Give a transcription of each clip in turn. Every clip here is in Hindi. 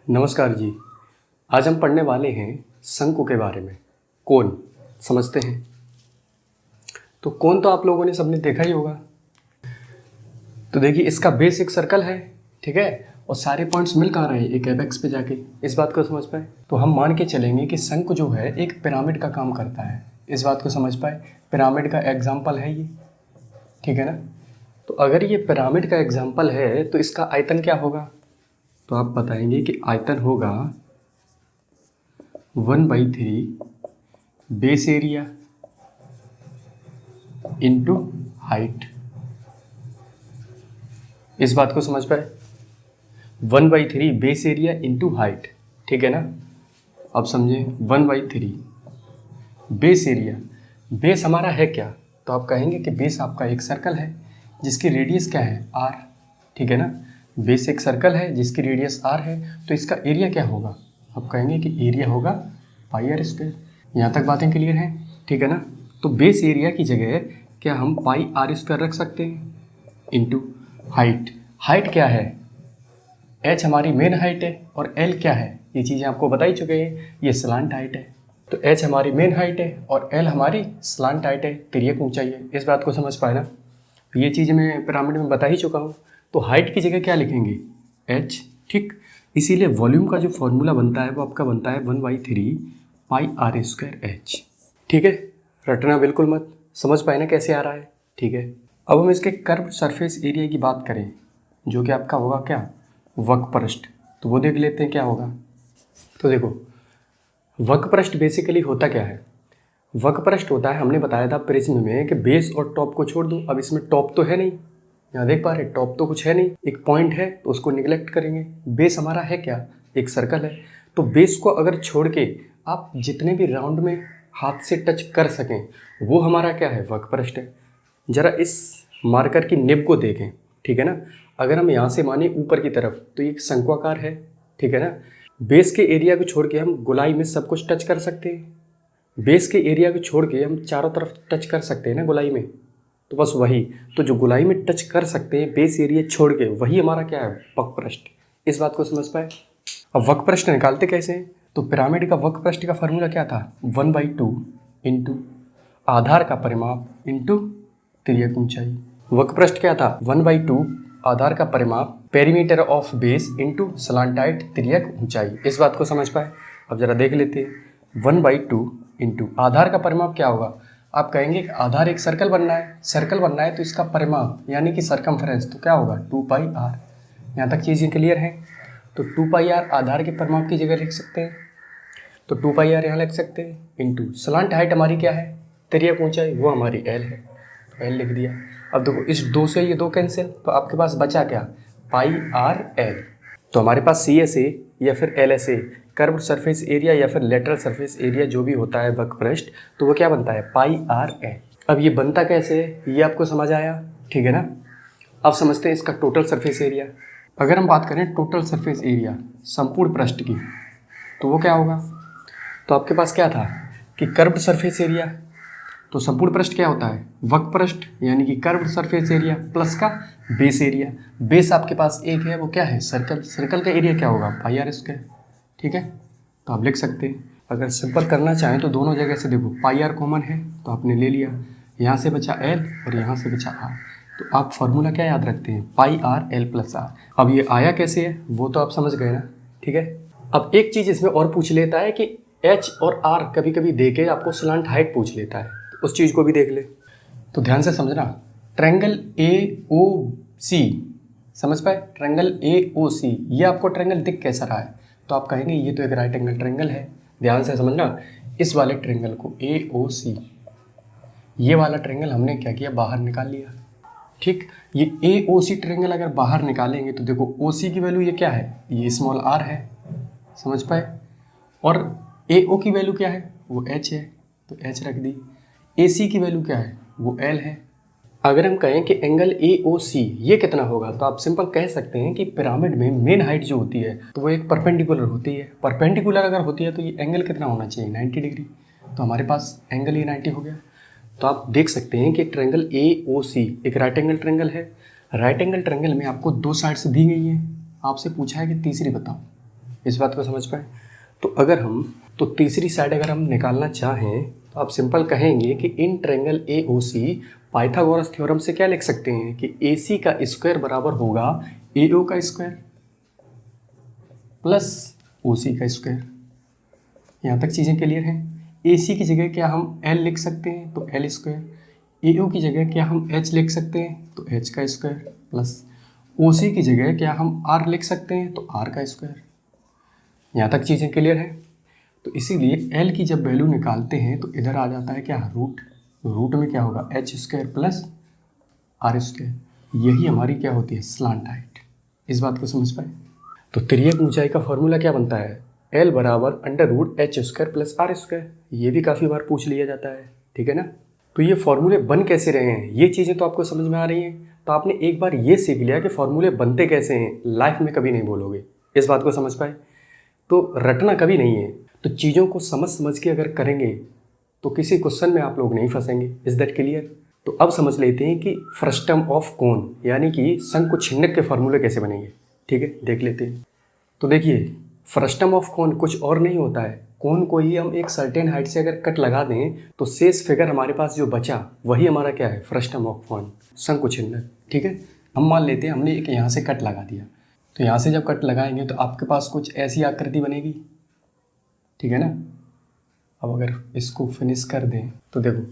नमस्कार जी। आज हम पढ़ने वाले हैं शंकु के बारे में। कोन समझते हैं। तो कोन तो आप लोगों ने सबने देखा ही होगा। तो देखिए इसका बेस एक सर्कल है, ठीक है, और सारे पॉइंट्स मिल कहाँ रहे हैं, एक एपेक्स पे जाके। इस बात को समझ पाए तो हम मान के चलेंगे कि शंकु जो है एक पिरामिड का काम करता है। इस बात को समझ पाए, पिरामिड का एग्जाम्पल है ये, ठीक है ना। तो अगर ये पिरामिड का एग्जाम्पल है तो इसका आयतन क्या होगा, तो आप बताएंगे कि आयतन होगा 1/3 बेस एरिया इंटू हाइट। इस बात को समझ पाए, 1/3 बेस एरिया इंटू हाइट, ठीक है ना। अब समझे, 1/3 बेस एरिया। बेस हमारा है क्या, तो आप कहेंगे कि बेस आपका एक सर्कल है जिसकी रेडियस क्या है, r, ठीक है ना। बेस एक सर्कल है जिसकी रेडियस r है, तो इसका एरिया क्या होगा, आप कहेंगे कि एरिया होगा πr²। यहाँ तक बातें क्लियर हैं, ठीक है ना। तो बेस एरिया की जगह क्या हम πr² रख सकते हैं इंटू हाइट। हाइट क्या है, h हमारी मेन हाइट है और l क्या है, ये चीज़ें आपको बता ही चुके हैं, ये स्लांट हाइट है। तो h हमारी मेन हाइट है और l हमारी स्लांट हाइट है, तिर्यक ऊंचाई है। इस बात को समझ पाए ना। ये चीज़ मैं पिरामिड में बता ही चुका हूँ। तो हाइट की जगह क्या लिखेंगे, h, ठीक। इसीलिए वॉल्यूम का जो फॉर्मूला बनता है वो आपका बनता है 1/3 πr²h, ठीक है। रटना बिल्कुल मत, समझ पाए ना कैसे आ रहा है, ठीक है। अब हम इसके कर्व सरफेस एरिया की बात करें, जो कि आपका होगा क्या, वक्रपृष्ठ। तो वो देख लेते हैं क्या होगा। तो देखो वक्रपृष्ठ बेसिकली होता क्या है, वक्रपृष्ठ होता है, हमने बताया था प्रिज्म में कि बेस और टॉप को छोड़ दो। अब इसमें टॉप तो है नहीं, यहाँ देख पा रहे, टॉप तो कुछ है नहीं, एक पॉइंट है तो उसको निगलेक्ट करेंगे। बेस हमारा है क्या, एक सर्कल है। तो बेस को अगर छोड़ के आप जितने भी राउंड में हाथ से टच कर सकें वो हमारा क्या है, वक्रपृष्ठ है। जरा इस मार्कर की निब को देखें, ठीक है ना। अगर हम यहाँ से माने ऊपर की तरफ तो ये एक शंक्वाकार है, ठीक है ना। बेस के एरिया को छोड़ के हम गोलाई में सब कुछ टच कर सकते हैं। बेस के एरिया को छोड़ के हम चारों तरफ टच कर सकते हैं ना गोलाई में, तो बस वही। तो जो गोलाई में टच कर सकते हैं बेस एरिया छोड़ के, वही हमारा क्या है, वक्रपृष्ठ। इस बात को समझ पाए। अब वक्रपृष्ठ निकालते कैसे हैं, तो पिरामिड का वक्रपृष्ठ का फार्मूला क्या था, 1/2 इंटू आधार का परिमाप इंटू तिर्यक ऊंचाई। वक्रपृष्ठ क्या था, 1/2 आधार का परिमाप पेरीमीटर ऑफ बेस इंटू स्लांटाइट तिर्यक ऊंचाई। इस बात को समझ पाए। अब जरा देख लेते हैं, 1/2 इंटू आधार का परिमाप क्या होगा। आप कहेंगे कि आधार एक सर्कल बनना है, सर्कल बनना है तो इसका परिमाप यानी कि सरकमफ्रेंस तो क्या होगा, 2πr। यहाँ तक चीज़ें क्लियर हैं। तो 2πr आधार के परिमाप की जगह लिख सकते हैं, तो 2πr यहाँ लिख सकते हैं इंटू स्लांट हाइट हमारी क्या है, तिर्यक ऊंचाई, वो हमारी l है, तो l लिख दिया। अब देखो इस 2 से ये 2 कैंसिल, तो आपके पास बचा क्या, πrl। तो हमारे पास CSA या फिर LSA कर्व सरफेस एरिया या फिर लेटरल सरफेस एरिया जो भी होता है वक्रपृष्ठ, तो वो क्या बनता है, πrl। अब ये बनता कैसे है ये आपको समझ आया, ठीक है ना। अब समझते हैं इसका टोटल सरफेस एरिया। अगर हम बात करें टोटल सरफेस एरिया संपूर्ण पृष्ठ की, तो वो क्या होगा, तो आपके पास क्या था कि कर्व सरफेस एरिया, तो संपूर्ण पृष्ठ क्या होता है, वक्रपृष्ठ यानी कि कर्व सरफेस एरिया प्लस का बेस एरिया। बेस आपके पास एक है, वो क्या है, सर्कल। सर्कल का एरिया क्या होगा, πr², ठीक है। तो आप लिख सकते हैं, अगर सिंपल करना चाहें तो दोनों जगह से देखो πr कॉमन है तो आपने ले लिया, यहाँ से बचा l और यहाँ से बचा r। तो आप फॉर्मूला क्या याद रखते हैं, πrl + r। अब ये आया कैसे है वो तो आप समझ गए ना, ठीक है। अब एक चीज़ इसमें और पूछ लेता है कि h और r कभी कभी दे के आपको स्लांट हाइट पूछ लेता है, तो उस चीज़ को भी देख ले। तो ध्यान से समझना, ट्रायंगल AOC समझ पाए, ट्रायंगल AOC, ये आपको ट्रायंगल दिख कैसा रहा है, तो आप कहेंगे ये तो एक राइट एंगल ट्रायंगल है। ध्यान से समझना, इस वाले ट्रायंगल को AOC, ये वाला ट्रायंगल हमने क्या किया, बाहर निकाल लिया, ठीक। ये AOC ट्रायंगल अगर बाहर निकालेंगे तो देखो OC की वैल्यू ये क्या है, ये स्मॉल r है, समझ पाए। और AO की वैल्यू क्या है, वो h है, तो h रख दी। AC की वैल्यू क्या है, वो l है। अगर हम कहें कि एंगल AOC ये कितना होगा, तो आप सिंपल कह सकते हैं कि पिरामिड में मेन हाइट जो होती है तो वो एक परपेंडिकुलर होती है। परपेंडिकुलर अगर होती है तो ये एंगल कितना होना चाहिए, 90 डिग्री। तो हमारे पास एंगल ये 90 हो गया। तो आप देख सकते हैं कि ट्रायंगल AOC एक राइट एंगल ट्रायंगल है। राइट एंगल ट्रायंगल में आपको 2 साइड्स दी गई हैं, आपसे पूछा है कि तीसरी बताओ। इस बात को समझ पाए। तो अगर हम तो तीसरी साइड अगर हम निकालना चाहें तो आप सिंपल कहेंगे कि in triangle A O C Pythagoras theorem से क्या लिख सकते हैं कि ए सी का स्क्वायर बराबर होगा ए ओ का स्क्वायर प्लस ओ सी का स्क्वायर। यहाँ तक चीज़ें क्लियर हैं। ए सी की जगह क्या हम एल लिख सकते हैं तो एल स्क्वायर, ए ओ की जगह क्या हम एच लिख सकते हैं तो एच का स्क्वायर प्लस ओ सी की जगह क्या हम आर लिख सकते हैं तो आर का स्क्वायर। यहाँ तक चीज़ें क्लियर हैं। तो इसीलिए एल की जब वैल्यू निकालते हैं तो इधर आ जाता है क्या रूट, रूट में क्या होगा H square plus R square. यही हमारी क्या होती है स्लांट हाइट। इस बात को समझ पाए। तो तिर्यक ऊंचाई का फॉर्मूला क्या बनता है एल बराबर under root H square plus R square. ये भी काफ़ी बार पूछ लिया जाता है, ठीक है ना। तो ये फॉर्मूले बन कैसे रहे हैं ये चीज़ें तो आपको समझ में आ रही हैं। तो आपने एक बार ये सीख लिया कि फॉर्मूले बनते कैसे हैं, लाइफ में कभी नहीं बोलोगे। इस बात को समझ पाए। तो रटना कभी नहीं है। तो चीज़ों को समझ समझ के अगर करेंगे तो किसी क्वेश्चन में आप लोग नहीं फंसेंगे। Is that clear. तो अब समझ लेते हैं कि फ्रस्टम ऑफ कोन यानी कि शंकुछिन्नक के फॉर्मूले कैसे बनेंगे। ठीक है, देख लेते हैं। तो देखिए फ्रस्टम ऑफ कोन कुछ और नहीं होता है, कोन को ही हम एक सर्टेन हाइट से अगर कट लगा दें तो शेष फिगर हमारे पास जो बचा वही हमारा क्या है फ्रस्टम ऑफ कोन शंकुछिन्नक। ठीक है, हम मान लेते हैं हमने एक यहाँ से कट लगा दिया। तो यहाँ से जब कट लगाएंगे तो आपके पास कुछ ऐसी आकृति बनेगी, ठीक है ना। अब अगर इसको फिनिश कर दें तो देखो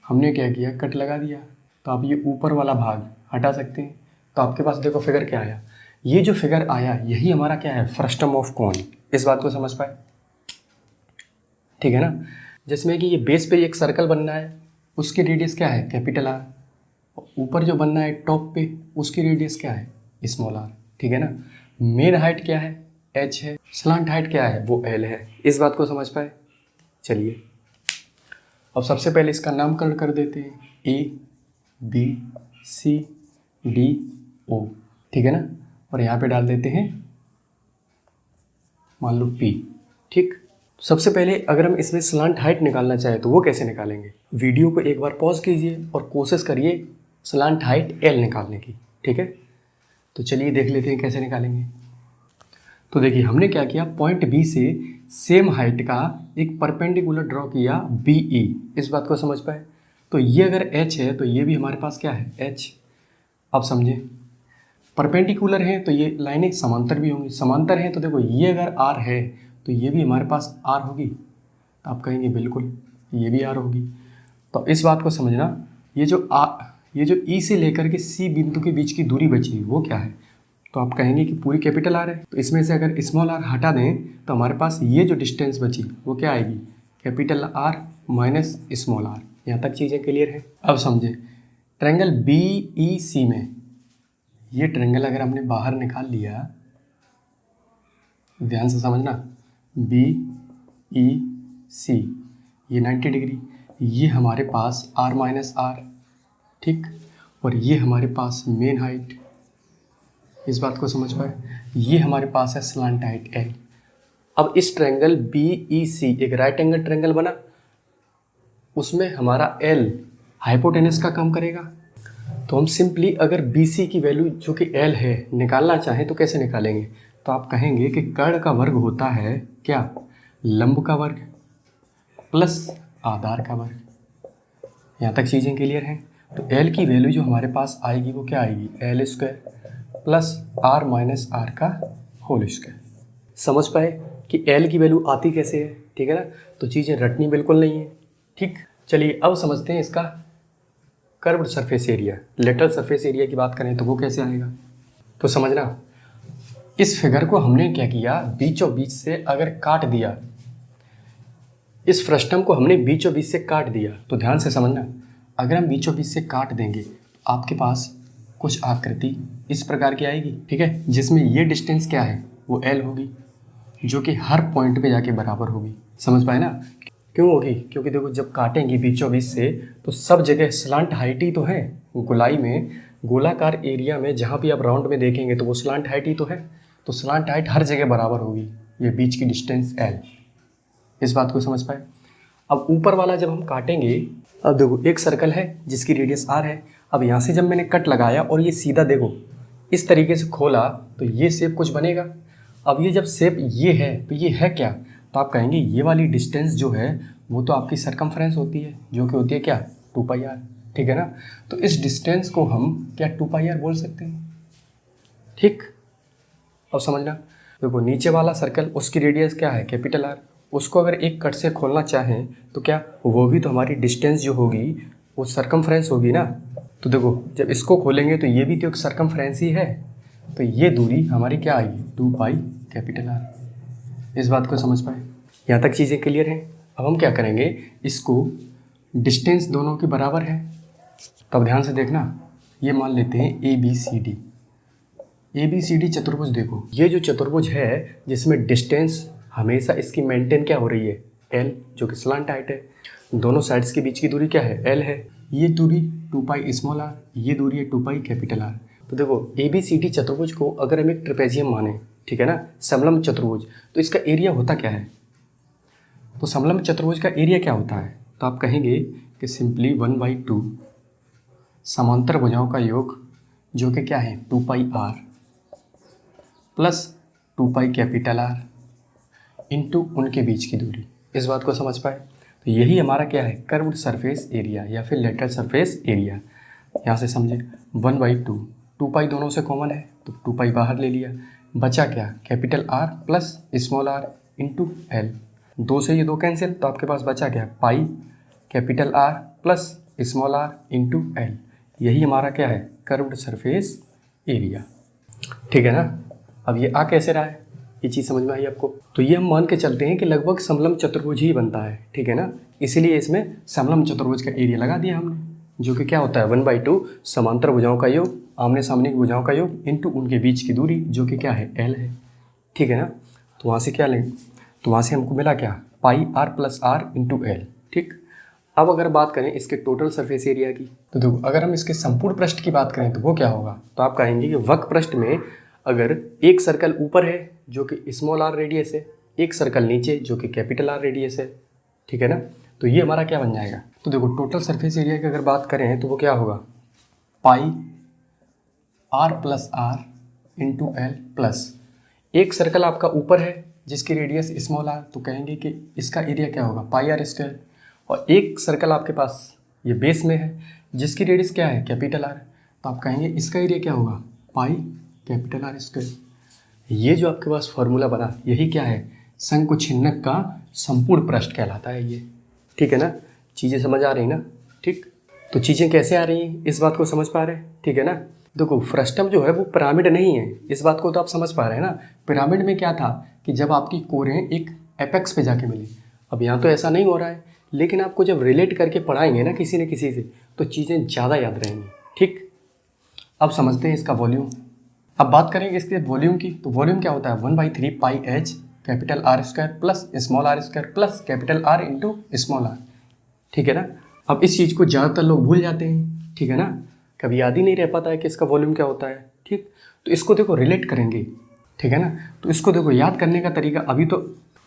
हमने क्या किया कट लगा दिया। तो आप ये ऊपर वाला भाग हटा सकते हैं। तो आपके पास देखो फिगर क्या आया, ये जो फिगर आया यही हमारा क्या है फ्रस्टम ऑफ कोन। इस बात को समझ पाए, ठीक है ना। जिसमें कि ये बेस पे एक सर्कल बनना है, उसकी रेडियस क्या है कैपिटल आर। ऊपर जो बनना है टॉप पे उसकी रेडियस क्या है स्मॉल आर, ठीक है ना। मेन हाइट क्या है एच है, स्लांट हाइट क्या है वो एल है। इस बात को समझ पाए। चलिए अब सबसे पहले इसका नामकरण कर देते हैं A B C D O, ठीक है ना। और यहाँ पे डाल देते हैं मान लो पी। ठीक, सबसे पहले अगर हम इसमें स्लांट हाइट निकालना चाहें तो वो कैसे निकालेंगे। वीडियो को एक बार पॉज कीजिए और कोशिश करिए स्लांट हाइट एल निकालने की, ठीक है। तो चलिए देख लेते हैं कैसे निकालेंगे। तो देखिए हमने क्या किया पॉइंट बी से सेम हाइट का एक परपेंडिकुलर ड्रॉ किया बी ई। इस बात को समझ पाए। तो ये अगर एच है तो ये भी हमारे पास क्या है एच। अब समझे परपेंडिकुलर है तो ये लाइनें समांतर भी होंगी, समांतर है तो देखो ये अगर आर है तो ये भी हमारे पास आर होगी। तो आप कहेंगे बिल्कुल ये भी आर होगी। तो इस बात को समझना ये जो ई से लेकर के सी बिंदु के बीच की दूरी बची वो क्या है। तो आप कहेंगे कि पूरी कैपिटल आर है। तो इसमें से अगर स्मॉल आर हटा दें तो हमारे पास ये जो डिस्टेंस बची वो क्या आएगी capital are minus small R. यहाँ तक चीज़ें क्लियर है। अब समझे ट्रायंगल बी ई सी में ये ट्रायंगल अगर हमने बाहर निकाल लिया, ध्यान से समझना, बी ई सी ये 90 डिग्री, ये हमारे पास आर माइनस आर, ठीक, और ये हमारे पास मेन हाइट। इस बात को समझ पाए। ये हमारे पास है स्लांट हाइट एल। अब इस ट्रायंगल बी ई सी एक राइट एंगल ट्रायंगल बना, उसमें हमारा एल हाइपोटेनस का काम करेगा। तो हम सिंपली अगर बी सी की वैल्यू जो कि एल है निकालना चाहें तो कैसे निकालेंगे। तो आप कहेंगे कि कर्ण का वर्ग होता है क्या लंब का वर्ग प्लस आधार का वर्ग। यहाँ तक चीज़ें क्लियर हैं। तो एल की वैल्यू जो हमारे पास आएगी वो क्या आएगी L square plus R minus R का होल स्क्वायर। समझ पाए कि एल की वैल्यू आती कैसे है, ठीक है ना। तो चीज़ें रटनी बिल्कुल नहीं है, ठीक। चलिए अब समझते हैं इसका curved surface area. Lateral surface area की बात करें तो वो कैसे आएगा। तो समझना इस फिगर को हमने क्या किया बीचों बीच से अगर काट दिया, इस फ्रस्टम को हमने बीचों बीच से काट दिया। तो ध्यान से समझना अगर हम बीचों बीच से काट देंगे तो आपके पास कुछ आकृति इस प्रकार की आएगी, ठीक है, जिसमें ये डिस्टेंस क्या है वो एल होगी जो कि हर पॉइंट पे जाके बराबर होगी। समझ पाए ना क्यों होगी, क्योंकि देखो जब काटेंगे बीचों बीच से तो सब जगह स्लांट हाइट ही तो है। गोलाई में गोलाकार एरिया में जहाँ भी आप राउंड में देखेंगे तो वो स्लांट हाइट ही तो है। तो स्लांट हाइट हर जगह बराबर होगी, ये बीच की डिस्टेंस एल। इस बात को समझ पाए। अब ऊपर वाला जब हम काटेंगे, अब देखो एक सर्कल है जिसकी रेडियस आर है। अब यहाँ से जब मैंने कट लगाया और ये सीधा देखो इस तरीके से खोला तो ये शेप कुछ बनेगा। अब ये जब शेप ये है तो ये है क्या, तो आप कहेंगे ये वाली डिस्टेंस जो है वो तो आपकी सरकमफ्रेंस होती है, जो कि होती है क्या, 2πr, ठीक है ना। तो इस डिस्टेंस को हम क्या 2πr बोल सकते हैं, ठीक। अब समझना, देखो नीचे वाला सर्कल उसकी रेडियस क्या है, कैपिटल आर, उसको अगर एक कट से खोलना चाहें तो क्या, वो भी तो हमारी डिस्टेंस जो होगी वो सरकमफ्रेंस होगी ना। तो देखो जब इसको खोलेंगे तो ये भी तो एक सरकमफ्रेंस ही है, तो ये दूरी हमारी क्या आएगी, 2π कैपिटल आर। इस बात को समझ पाए, यहाँ तक चीज़ें क्लियर हैं। अब हम क्या करेंगे, इसको डिस्टेंस दोनों की बराबर है, तब ध्यान से देखना, ये मान लेते हैं ए बी सी डी चतुर्भुज। देखो ये जो चतुर्भुज है जिसमें डिस्टेंस हमेशा इसकी मेंटेन क्या हो रही है, एल, जो कि स्लांट हाइट है, दोनों साइड्स के बीच की दूरी क्या है, एल है। ये दूरी 2π स्मॉल आर, ये दूरी है 2π कैपिटल आर। तो देखो ए बी सी डी चतुर्भुज को अगर हम एक ट्रेपेजियम माने, ठीक है ना, समलंब चतुर्भुज, तो इसका एरिया होता क्या है, तो समलंब चतुर्भुज का एरिया क्या होता है, तो आप कहेंगे कि सिंपली 1/2 समांतर भुजाओं का योग, जो कि क्या है 2πr plus 2π capital r into उनके बीच की दूरी। इस बात को समझ पाए, तो यही हमारा क्या है, कर्व्ड सरफेस एरिया या फिर लेटरल सरफेस एरिया। यहाँ से समझे 1/2, 2π दोनों से कॉमन है तो 2π बाहर ले लिया, बचा क्या, capital R plus small R into L, 2 से ये 2 कैंसिल, तो आपके पास बचा क्या, pi capital R plus small R into L. यही हमारा क्या है, कर्व्ड सरफेस एरिया, ठीक है ना। अब ये आ कैसे रहा है, ये चीज़ समझ में आई आपको। तो ये हम मान के चलते हैं कि लगभग समलंब चतुर्भुज ही बनता है, ठीक है ना, इसीलिए इसमें समलंब चतुर्भुज का एरिया लगा दिया हमने, जो कि क्या होता है 1/2 समांतर भुजाओं का योग, आमने सामने की भुजाओं का योग इंटू उनके बीच की दूरी, जो कि क्या है, एल है, ठीक है ना। तो वहाँ से क्या लेंगे, तो वहाँ से हमको मिला क्या, pi r plus r into l, ठीक। अब अगर बात करें इसके टोटल सरफेस एरिया की, तो देखो अगर हम इसके संपूर्ण पृष्ठ की बात करें तो वो क्या होगा, तो आप कहेंगे कि वक्र पृष्ठ में अगर एक सर्कल ऊपर है जो कि स्मॉल आर रेडियस है, एक सर्कल नीचे जो कि कैपिटल आर रेडियस है, ठीक है ना, तो ये हमारा क्या बन जाएगा। तो देखो टोटल सरफेस एरिया की अगर बात करें तो वो क्या होगा, pi r plus r into l plus, एक सर्कल आपका ऊपर है जिसकी रेडियस स्मॉल आर, तो कहेंगे कि इसका एरिया क्या होगा, पाई आर स्क्वायर, और एक सर्कल आपके पास ये बेस में है जिसकी रेडियस क्या है, कैपिटल आर, तो आप कहेंगे इसका एरिया क्या होगा, पाई कैपिटल आर स्क्वायर। ये जो आपके पास फॉर्मूला बना, यही क्या है, शंकुछिन्नक का संपूर्ण पृष्ठ कहलाता है ये, ठीक है ना। चीज़ें समझ आ रही ना, ठीक। तो चीज़ें कैसे आ रही हैं इस बात को समझ पा रहे हैं, ठीक है ना। देखो फ्रस्टम जो है वो पिरामिड नहीं है, इस बात को तो आप समझ पा रहे हैं ना। पिरामिड में क्या था कि जब आपकी कोरें एक एपेक्स पे जाके मिली, अब यहाँ तो ऐसा नहीं हो रहा है, लेकिन आपको जब रिलेट करके पढ़ाएंगे ना किसी न किसी से, तो चीज़ें ज़्यादा याद रहेंगी, ठीक। अब समझते हैं इसका वॉल्यूम। अब बात करेंगे इसके वॉल्यूम की, तो वॉल्यूम क्या होता है, 1/3 pi h capital r square plus small r square plus capital r into small r, ठीक है ना। अब इस चीज़ को ज़्यादातर लोग भूल जाते हैं, ठीक है ना, कभी याद ही नहीं रह पाता है कि इसका वॉल्यूम क्या होता है, ठीक। तो इसको देखो रिलेट करेंगे, ठीक है ना, तो इसको देखो याद करने का तरीका अभी तो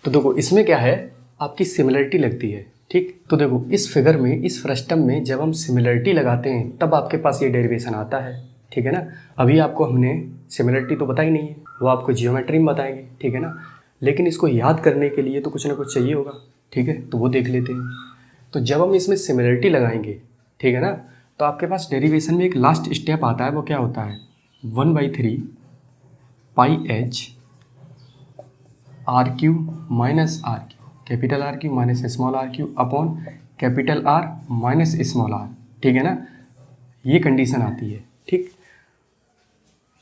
देखो इसमें क्या है, आपकी सिमिलरिटी लगती है, ठीक। तो देखो इस फिगर में, इस फ्रस्टम में जब हम सिमिलरिटी लगाते हैं तब आपके पास ये डेरिवेशन आता है, ठीक है ना। अभी आपको हमने सिमिलरिटी तो बताई नहीं है, वो आपको जियोमेट्री में बताएंगे, ठीक है ना, लेकिन इसको याद करने के लिए तो कुछ ना कुछ चाहिए होगा, ठीक है, तो वो देख लेते हैं। तो जब हम इसमें सिमिलरिटी लगाएंगे, ठीक है ना, तो आपके पास डेरिवेशन में एक लास्ट स्टेप आता है, वो क्या होता है, 1/3 pi h r cube minus r cube, capital r cube minus small r cube upon capital are minus small r, ठीक है ना, ये कंडीशन आती है, ठीक।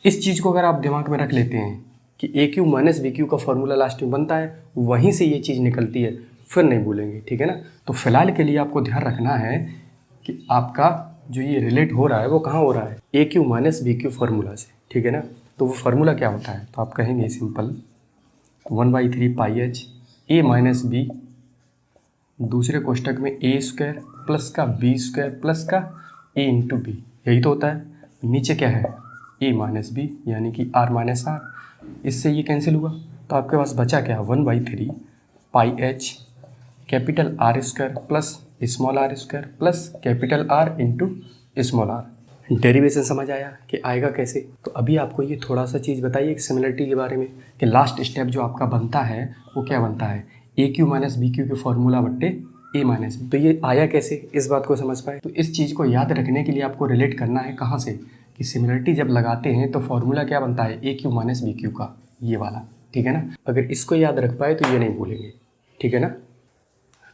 इस चीज़ को अगर आप दिमाग में रख लेते हैं कि ए क्यू माइनस बी क्यू का फॉर्मूला लास्ट में बनता है, वहीं से ये चीज़ निकलती है, फिर नहीं भूलेंगे, ठीक है ना। तो फिलहाल के लिए आपको ध्यान रखना है कि आपका जो ये रिलेट हो रहा है वो कहाँ हो रहा है, a cube minus b cube formula से, ठीक है ना। तो वो फार्मूला क्या होता है, तो आप कहेंगे simple 1/3 pi H A minus B, दूसरे कोष्टक में ए स्क्वायर प्लस का बी स्क्वायर प्लस का ए इंटू बी, यही तो होता है। नीचे क्या है, ए माइनस बी यानी कि आर माइनस आर, इससे ये कैंसिल हुआ, तो आपके पास बचा क्या, 1/3 pi h capital r square plus small r square plus capital r into small r. Derivation समझ आया कि आएगा कैसे। तो अभी आपको ये थोड़ा सा चीज़ बताइए एक सिमिलरिटी के बारे में कि लास्ट स्टेप जो आपका बनता है वो क्या बनता है, a cube minus b Q के फॉर्मूला बट्टे ए माइनस बी। तो ये आया कैसे, इस बात को समझ पाए। तो इस चीज़ को याद रखने के लिए आपको रिलेट करना है कहाँ से, कि सिमिलरिटी जब लगाते हैं तो फॉर्मूला क्या बनता है, a cube minus b Q का, ये वाला, ठीक है ना। अगर इसको याद रख पाए तो ये नहीं भूलेंगे, ठीक है ना।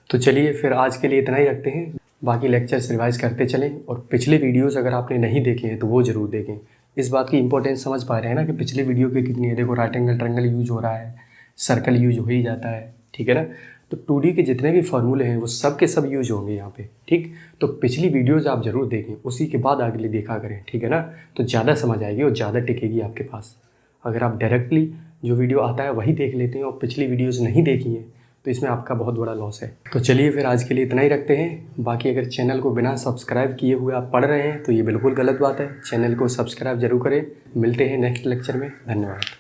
तो चलिए फिर आज के लिए इतना ही रखते हैं, बाकी लेक्चर्स रिवाइज करते चलें। और पिछले वीडियोस अगर आपने नहीं देखे हैं तो वो ज़रूर देखें। इस बात की इंपॉर्टेंस समझ पा रहे हैं ना कि पिछले वीडियो की कितनी है। देखो राइट एंगल ट्रायंगल यूज हो रहा है, सर्कल यूज हो ही जाता है, ठीक है ना। तो 2D के जितने भी फॉर्मूले हैं वो सब के सब यूज होंगे यहाँ पे, ठीक। तो पिछली वीडियोज़ आप ज़रूर देखें, उसी के बाद अगली देखा करें, ठीक है ना। तो ज़्यादा समझ आएगी और ज़्यादा टिकेगी आपके पास। अगर आप डायरेक्टली जो वीडियो आता है वही देख लेते हैं और पिछली वीडियोज़ नहीं देखी हैं तो इसमें आपका बहुत बड़ा लॉस है। तो चलिए फिर आज के लिए इतना ही रखते हैं। बाकी अगर चैनल को बिना सब्सक्राइब किए हुए आप पढ़ रहे हैं तो ये बिल्कुल गलत बात है। चैनल को सब्सक्राइब जरूर करें। मिलते हैं नेक्स्ट लेक्चर में। धन्यवाद।